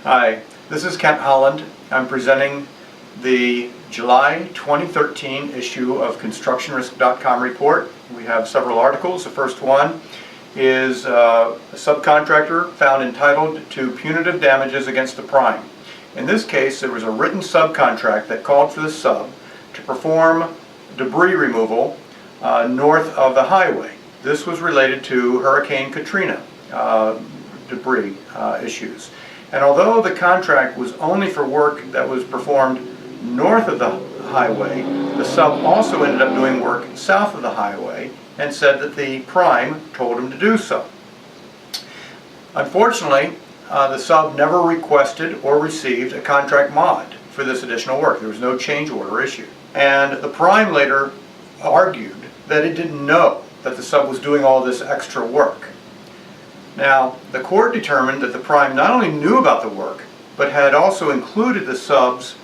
Hi, this is Kent Holland. I'm presenting the July 2013 issue of ConstructionRisk.com report. We have several articles. The first one is a subcontractor found entitled to punitive damages against the prime. In this case, there was a written subcontract that called for the sub to perform debris removal north of the highway. This was related to Hurricane Katrina debris issues. And although the contract was only for work that was performed north of the highway, the sub also ended up doing work south of the highway and said that the prime told him to do so. Unfortunately, the sub never requested or received a contract mod for this additional work. There was no change order issued. And the prime later argued that it didn't know that the sub was doing all this extra work. Now, the court determined that the prime not only knew about the work, but had also included the sub's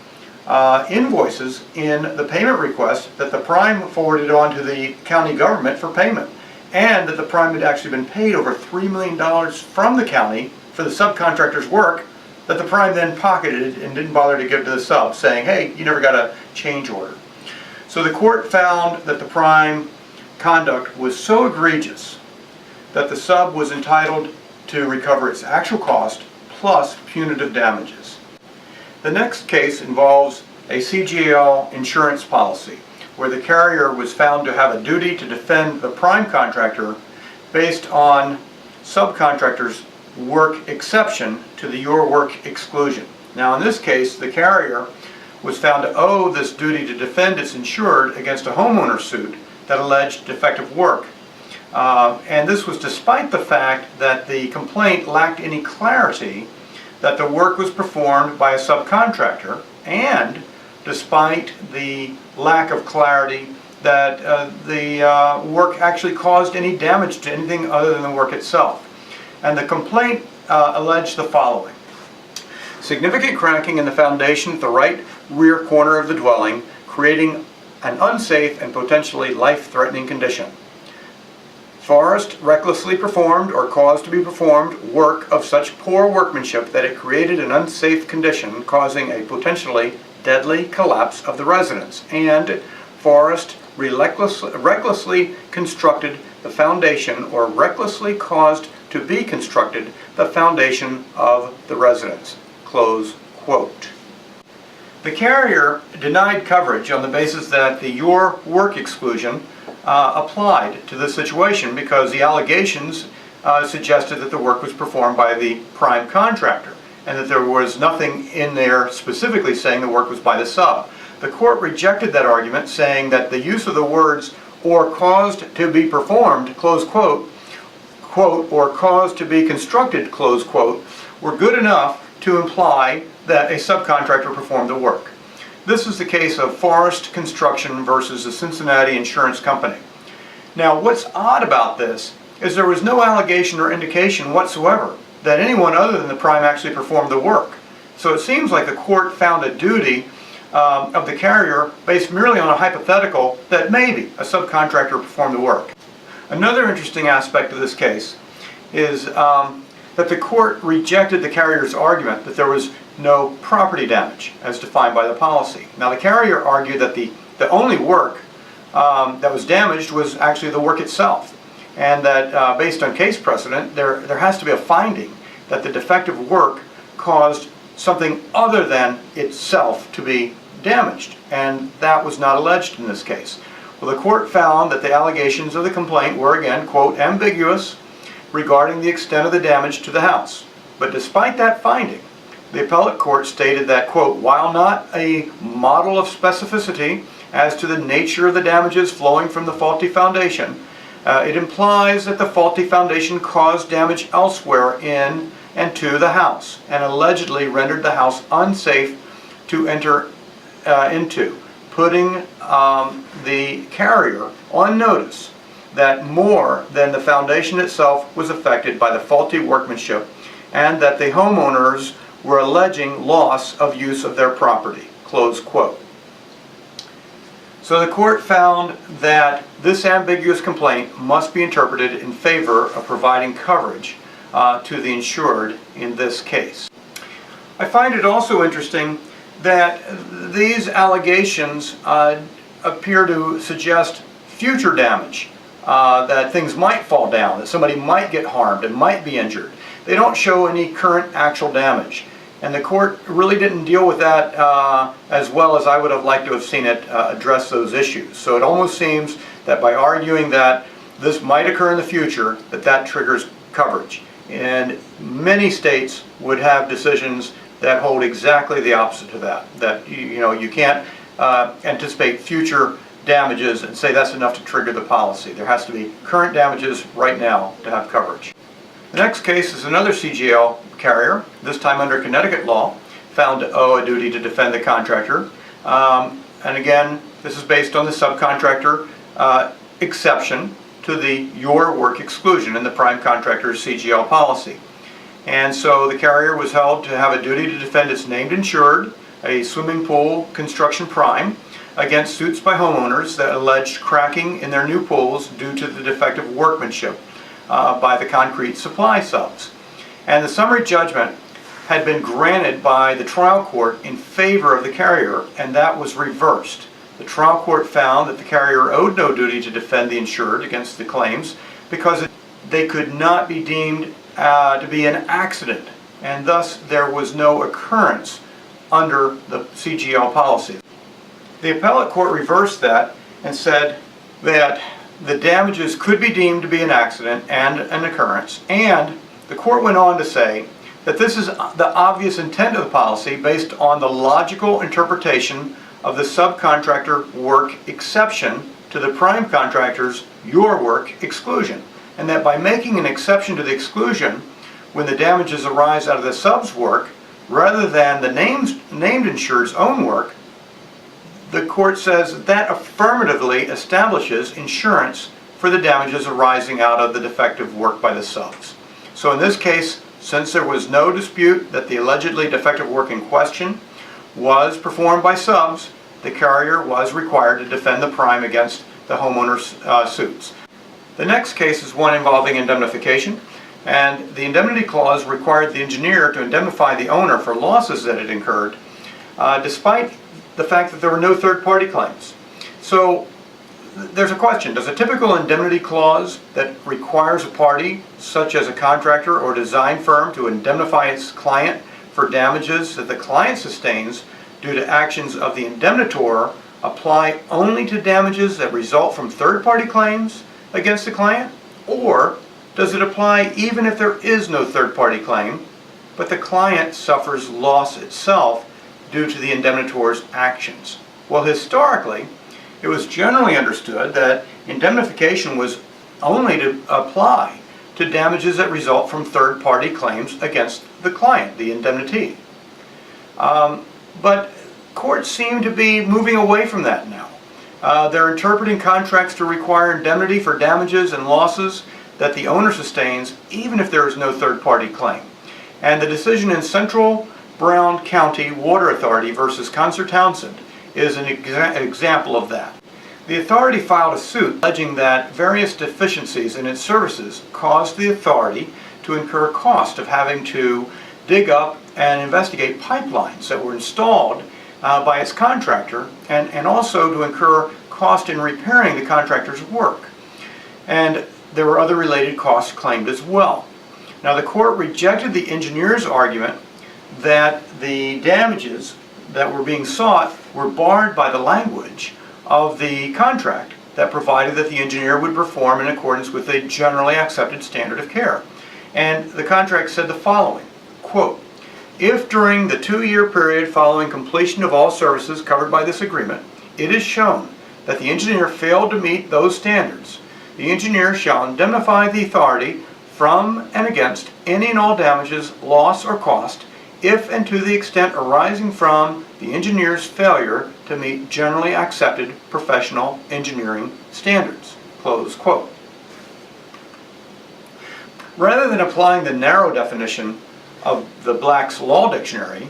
invoices in the payment request that the prime forwarded on to the county government for payment, and that the prime had actually been paid over $3 million from the county for the subcontractor's work that the prime then pocketed and didn't bother to give to the sub, saying, hey, you never got a change order. So the court found that the prime conduct was so egregious that the sub was entitled to recover its actual cost plus punitive damages. The next case involves a CGL insurance policy where the carrier was found to have a duty to defend the prime contractor based on subcontractor's work exception to the your work exclusion. Now in this case, the carrier was found to owe this duty to defend its insured against a homeowner suit that alleged defective work. And this was despite the fact that the complaint lacked any clarity that the work was performed by a subcontractor, and despite the lack of clarity that the work actually caused any damage to anything other than the work itself. And the complaint alleged the following: significant cracking in the foundation at the right rear corner of the dwelling, creating an unsafe and potentially life-threatening condition. Forrest recklessly performed or caused to be performed work of such poor workmanship that it created an unsafe condition causing a potentially deadly collapse of the residence. And Forrest recklessly constructed the foundation or recklessly caused to be constructed the foundation of the residence. Close quote. The carrier denied coverage on the basis that the your work exclusion applied to this situation because the allegations suggested that the work was performed by the prime contractor and that there was nothing in there specifically saying the work was by the sub. The court rejected that argument, saying that the use of the words "or caused to be performed," close quote, quote, "or caused to be constructed," close quote, were good enough to imply that a subcontractor performed the work. This is the case of Forrest Construction versus the Cincinnati Insurance Company. Now, what's odd about this is there was no allegation or indication whatsoever that anyone other than the prime actually performed the work. So it seems like the court found a duty of the carrier based merely on a hypothetical that maybe a subcontractor performed the work. Another interesting aspect of this case is that the court rejected the carrier's argument that there was no property damage as defined by the policy. Now the carrier argued that the only work that was damaged was actually the work itself, and that based on case precedent there has to be a finding that the defective work caused something other than itself to be damaged, and that was not alleged in this case. Well, the court found that the allegations of the complaint were again, quote, ambiguous regarding the extent of the damage to the house. But despite that finding, the appellate court stated that, quote, while not a model of specificity as to the nature of the damages flowing from the faulty foundation, it implies that the faulty foundation caused damage elsewhere in and to the house and allegedly rendered the house unsafe to enter into, putting the carrier on notice that more than the foundation itself was affected by the faulty workmanship and that the homeowners were alleging loss of use of their property, close quote. So the court found that this ambiguous complaint must be interpreted in favor of providing coverage to the insured in this case. I find it also interesting that these allegations appear to suggest future damage, that things might fall down, that somebody might get harmed and might be injured. They don't show any current actual damage. And the court really didn't deal with that as well as I would have liked to have seen it address those issues. So it almost seems that by arguing that this might occur in the future, that triggers coverage. And many states would have decisions that hold exactly the opposite to that. That you can't anticipate future damages and say that's enough to trigger the policy. There has to be current damages right now to have coverage. The next case is another CGL carrier, this time under Connecticut law, found to owe a duty to defend the contractor. And again, this is based on the subcontractor exception to the your work exclusion in the prime contractor's CGL policy. And so the carrier was held to have a duty to defend its named insured, a swimming pool construction prime, against suits by homeowners that alleged cracking in their new pools due to the defective workmanship by the concrete supply subs. And the summary judgment had been granted by the trial court in favor of the carrier, and that was reversed. The trial court found that the carrier owed no duty to defend the insured against the claims because they could not be deemed to be an accident, and thus there was no occurrence under the CGL policy. The appellate court reversed that and said that the damages could be deemed to be an accident and an occurrence, and the court went on to say that this is the obvious intent of the policy based on the logical interpretation of the subcontractor work exception to the prime contractor's your work exclusion, and that by making an exception to the exclusion when the damages arise out of the sub's work rather than the named insured's own work, the court says that affirmatively establishes insurance for the damages arising out of the defective work by the subs. So in this case, since there was no dispute that the allegedly defective work in question was performed by subs, the carrier was required to defend the prime against the homeowner's suits. The next case is one involving indemnification, and the indemnity clause required the engineer to indemnify the owner for losses that it incurred, despite the fact that there were no third-party claims. So there's a question: does a typical indemnity clause that requires a party, such as a contractor or design firm, to indemnify its client for damages that the client sustains due to actions of the indemnitor, apply only to damages that result from third-party claims against the client? Or does it apply even if there is no third-party claim, but the client suffers loss itself due to the indemnitor's actions? Well, historically, it was generally understood that indemnification was only to apply to damages that result from third-party claims against the client, the indemnity. But courts seem to be moving away from that now. They're interpreting contracts to require indemnity for damages and losses that the owner sustains even if there is no third-party claim. And the decision in Central Brown County Water Authority versus Concert Townsend is an example of that. The authority filed a suit alleging that various deficiencies in its services caused the authority to incur cost of having to dig up and investigate pipelines that were installed by its contractor, and also to incur cost in repairing the contractor's work. And there were other related costs claimed as well. Now, the court rejected the engineer's argument that the damages that were being sought were barred by the language of the contract that provided that the engineer would perform in accordance with a generally accepted standard of care. And the contract said the following, quote, "If during the 2-year period following completion of all services covered by this agreement, it is shown that the engineer failed to meet those standards, the engineer shall indemnify the authority from and against any and all damages, loss, or cost, if and to the extent arising from the engineer's failure to meet generally accepted professional engineering standards." Close quote. Rather than applying the narrow definition of the Black's Law Dictionary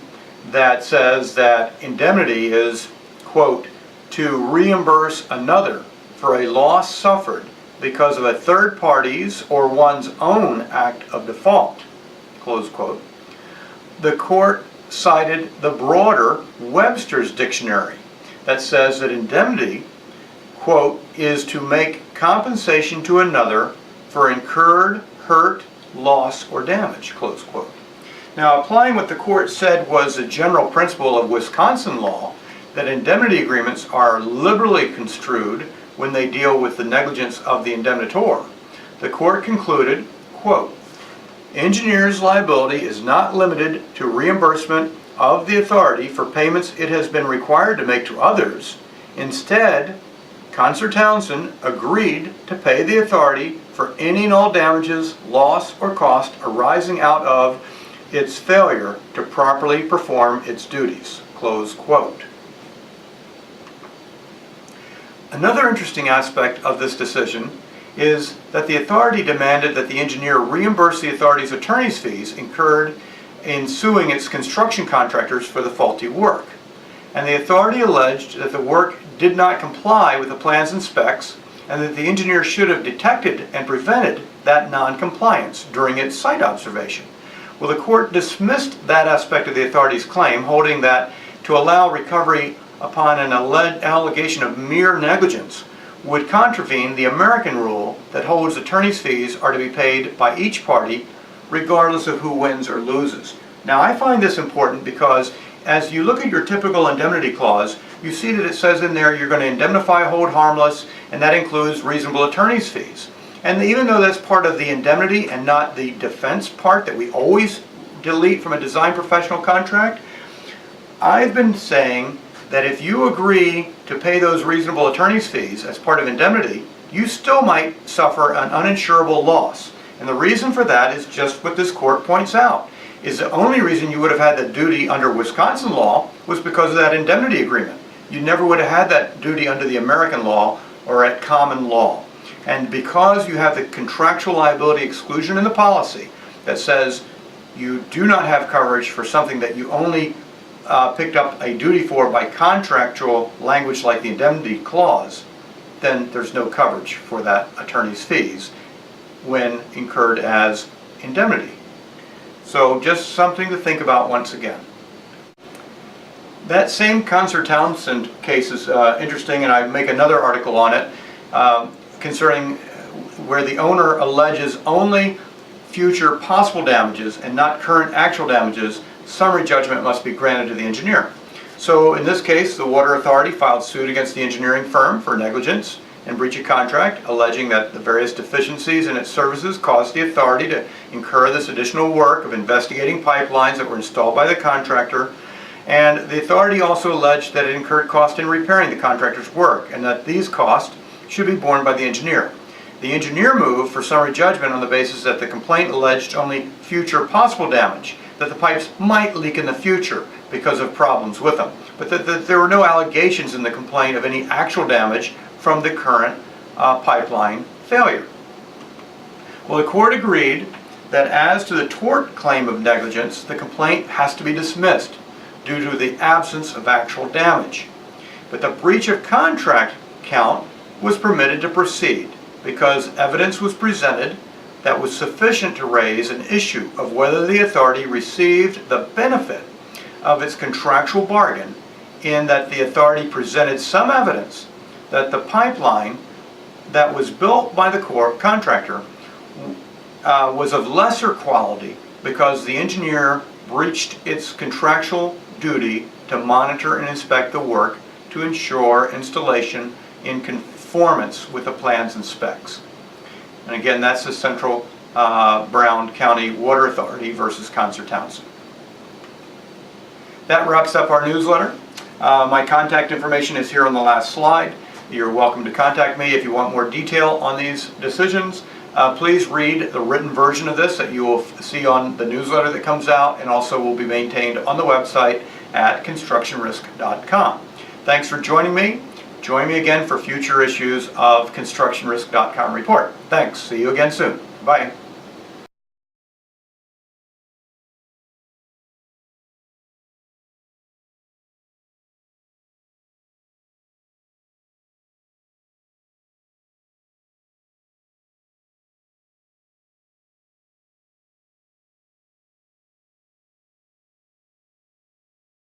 that says that indemnity is, quote, "to reimburse another for a loss suffered because of a third party's or one's own act of default," close quote, the court cited the broader Webster's dictionary that says that indemnity, quote, is to make compensation to another for incurred hurt, loss, or damage, close quote. Now, applying what the court said was a general principle of Wisconsin law, that indemnity agreements are liberally construed when they deal with the negligence of the indemnitor, the court concluded, quote, engineer's liability is not limited to reimbursement of the authority for payments it has been required to make to others. Instead, Concert Townsend agreed to pay the authority for any and all damages, loss, or cost arising out of its failure to properly perform its duties, close quote. Another interesting aspect of this decision is that the authority demanded that the engineer reimburse the authority's attorney's fees incurred in suing its construction contractors for the faulty work. And the authority alleged that the work did not comply with the plans and specs, and that the engineer should have detected and prevented that non-compliance during its site observation. Well, the court dismissed that aspect of the authority's claim, holding that to allow recovery upon an allegation of mere negligence would contravene the American rule that holds attorney's fees are to be paid by each party regardless of who wins or loses. Now, I find this important because as you look at your typical indemnity clause, you see that it says in there you're going to indemnify, hold harmless, and that includes reasonable attorney's fees. And even though that's part of the indemnity and not the defense part that we always delete from a design professional contract, I've been saying that if you agree to pay those reasonable attorney's fees as part of indemnity, you still might suffer an uninsurable loss. And the reason for that is just what this court points out, is the only reason you would have had the duty under Wisconsin law was because of that indemnity agreement. You never would have had that duty under the American law or at common law. And because you have the contractual liability exclusion in the policy that says you do not have coverage for something that you only picked up a duty for by contractual language like the indemnity clause, then there's no coverage for that attorney's fees when incurred as indemnity. So just something to think about once again. That same Concert Townsend case is interesting, and I make another article on it concerning where the owner alleges only future possible damages and not current actual damages. Summary judgment must be granted to the engineer. So in this case, the Water Authority filed suit against the engineering firm for negligence and breach of contract, alleging that the various deficiencies in its services caused the authority to incur this additional work of investigating pipelines that were installed by the contractor. And the authority also alleged that it incurred costs in repairing the contractor's work and that these costs should be borne by the engineer. The engineer moved for summary judgment on the basis that the complaint alleged only future possible damage, that the pipes might leak in the future because of problems with them, but that there were no allegations in the complaint of any actual damage from the current pipeline failure. Well, the court agreed that as to the tort claim of negligence, the complaint has to be dismissed due to the absence of actual damage. But the breach of contract count was permitted to proceed because evidence was presented that was sufficient to raise an issue of whether the authority received the benefit of its contractual bargain, in that the authority presented some evidence that the pipeline that was built by the contractor was of lesser quality because the engineer breached its contractual duty to monitor and inspect the work to ensure installation in conformance with the plans and specs. And again, that's the Central Brown County Water Authority versus Concert Townsend. That wraps up our newsletter. My contact information is here on the last slide. You're welcome to contact me if you want more detail on these decisions. Please read the written version of this that you will see on the newsletter that comes out, and also will be maintained on the website at constructionrisk.com. Thanks for joining me. Join me again for future issues of constructionrisk.com report. Thanks. See you again soon. Bye.